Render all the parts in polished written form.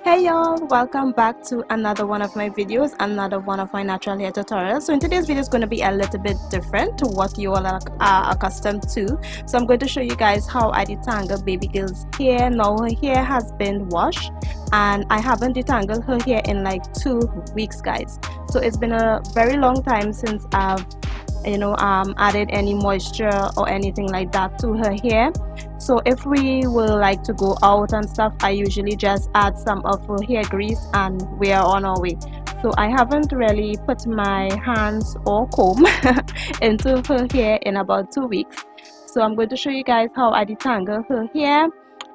Hey y'all, welcome back to another one of my videos, another one of my natural hair tutorials. So in today's video is going to be a little bit different to what you all are accustomed to. So I'm going to show you guys how I detangle baby girl's hair. Now her hair has been washed and I haven't detangled her hair in like 2 weeks, guys. So it's been a very long time since I've added any moisture or anything like that to her hair. So if we will like to go out and stuff, I usually just add some of her hair grease and we are on our way. So I haven't really put my hands or comb into her hair in about 2 weeks. So I'm going to show you guys how I detangle her hair.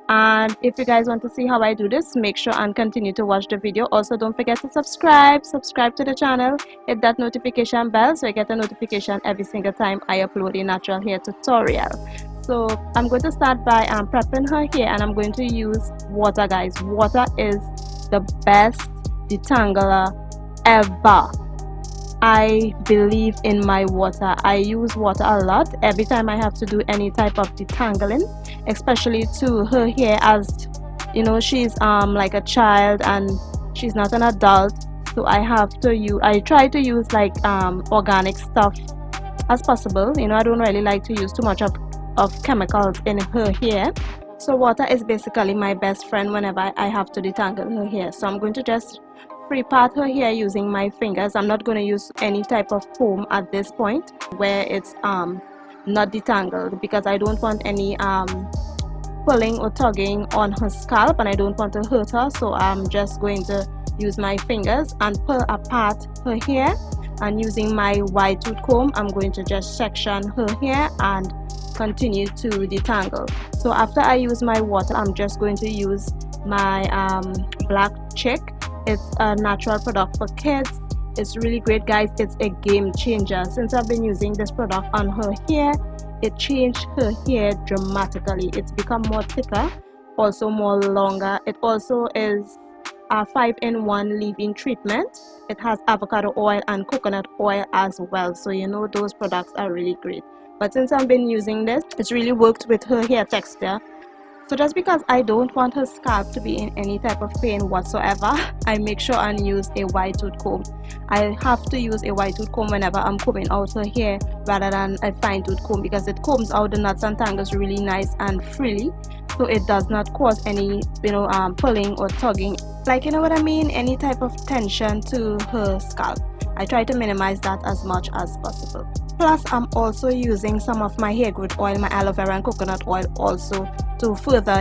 And if you guys want to see how I do this, make sure and continue to watch the video. Also, don't forget to subscribe to the channel, hit that notification bell so you get a notification every single time I upload a natural hair tutorial. So I'm going to start by prepping her hair, and I'm going to use water, guys. Water is the best detangler ever. I believe in my water. I use water a lot every time I have to do any type of detangling, especially to her hair, as you know, she's like a child and she's not an adult. So I try to use like organic stuff as possible. I don't really like to use too much of chemicals in her hair. So water is basically my best friend whenever I have to detangle her hair. So I'm going to just free part her hair using my fingers. I'm not going to use any type of comb at this point where it's not detangled, because I don't want any pulling or tugging on her scalp and I don't want to hurt her. So I'm just going to use my fingers and pull apart her hair, and using my wide tooth comb I'm going to just section her hair and continue to detangle. So after I use my water, I'm just going to use my black chick. It's a natural product for kids. It's really great, guys. It's a game changer. Since I've been using this product on her hair, it changed her hair dramatically. It's become more thicker, also more longer. It also is a 5-in-1 leave-in treatment. It has avocado oil and coconut oil as well, so those products are really great. But since I've been using this, it's really worked with her hair texture. So just because I don't want her scalp to be in any type of pain whatsoever, I make sure and use a wide tooth comb. I have to use a wide tooth comb whenever I'm combing out her hair rather than a fine tooth comb, because it combs out the knots and tangles really nice and freely, so it does not cause any pulling or tugging, like, you know what I mean, any type of tension to her scalp. I try to minimize that as much as possible. Plus, I'm also using some of my hair growth oil, my aloe vera and coconut oil, also to further,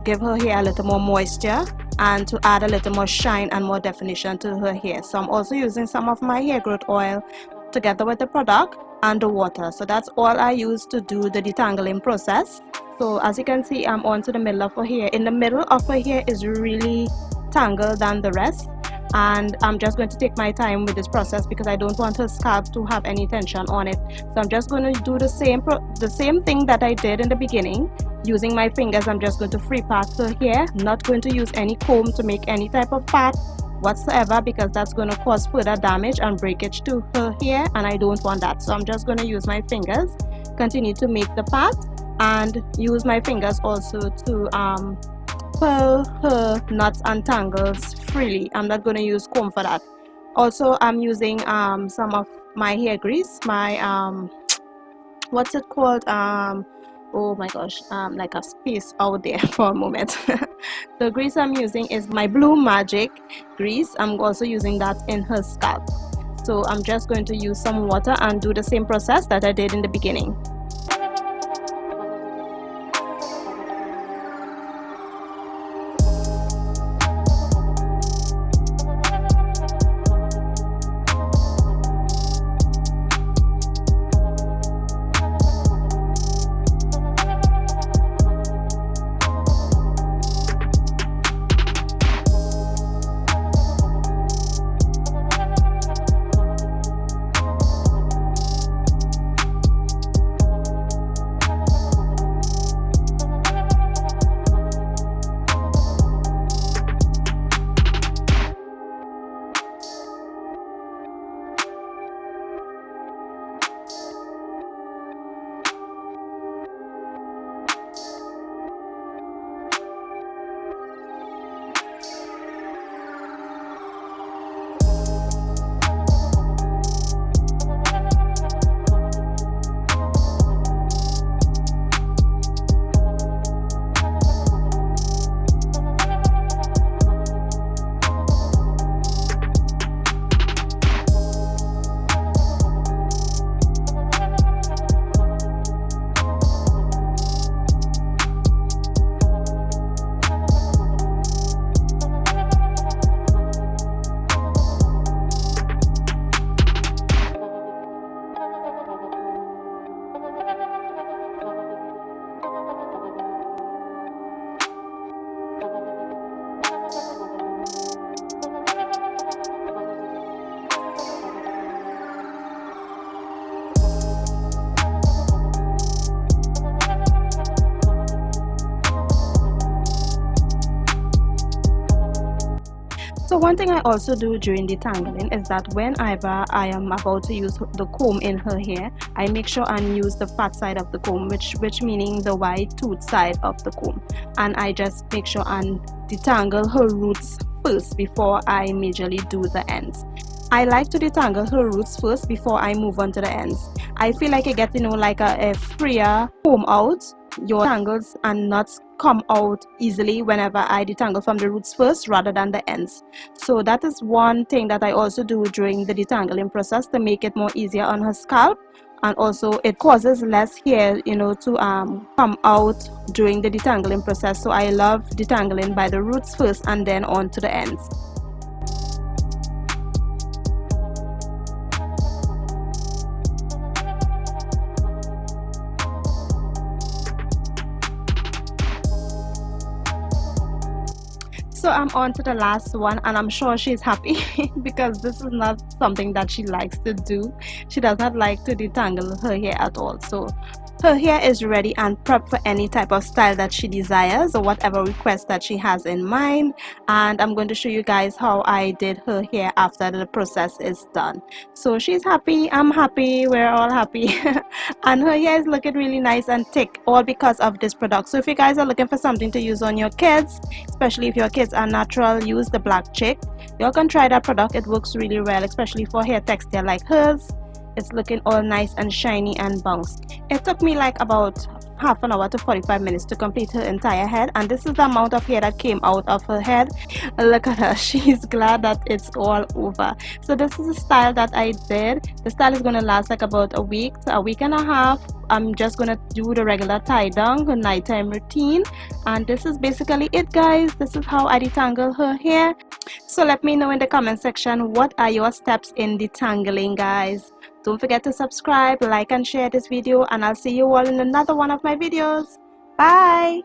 give her hair a little more moisture and to add a little more shine and more definition to her hair. So I'm also using some of my hair growth oil together with the product and the water. So that's all I use to do the detangling process. So as you can see, I'm on to the middle of her hair. In the middle of her hair is really tangled than the rest, and I'm just going to take my time with this process because I don't want her scalp to have any tension on it. So I'm just going to do the same thing that I did in the beginning. Using my fingers, I'm just going to free part her hair, not going to use any comb to make any type of part whatsoever, because that's going to cause further damage and breakage to her hair and I don't want that. So I'm just going to use my fingers, continue to make the part, and use my fingers also to pull her knots and tangles freely. I'm not going to use comb for that. Also, I'm using some of my hair grease, my what's it called, oh my gosh, like a space out there for a moment. The grease I'm using is my Blue Magic grease. I'm also using that in her scalp. So I'm just going to use some water and do the same process that I did in the beginning. So one thing I also do during detangling is that whenever I am about to use the comb in her hair, I make sure and use the fat side of the comb, which meaning the white tooth side of the comb, and I just make sure and detangle her roots first before I majorly do the ends. I like to detangle her roots first before I move on to the ends. I feel like you get, like a freer comb out. Your tangles and knots come out easily whenever I detangle from the roots first rather than the ends. So that is one thing that I also do during the detangling process to make it more easier on her scalp, and also it causes less hair to come out during the detangling process. So I love detangling by the roots first and then on to the ends. So I'm on to the last one, and I'm sure she's happy because this is not something that she likes to do. She does not like to detangle her hair at all. So her hair is ready and prepped for any type of style that she desires or whatever request that she has in mind. And I'm going to show you guys how I did her hair after the process is done. So she's happy, I'm happy, we're all happy. And her hair is looking really nice and thick, all because of this product. So if you guys are looking for something to use on your kids, especially if your kids are natural, use the black chick. You can try that product. It works really well, especially for hair texture like hers. It's looking all nice and shiny and bounce. It took me like about half an hour to 45 minutes to complete her entire head, and this is the amount of hair that came out of her head. Look at her, she's glad that it's all over. So this is the style that I did. The style is going to last like about a week to a week and a half. I'm just going to do the regular tie down, her nighttime routine, and this is basically it, guys. This is how I detangle her hair. So let me know in the comment section, what are your steps in detangling, guys? Don't forget to subscribe, like and share this video, and I'll see you all in another one of my videos. Bye.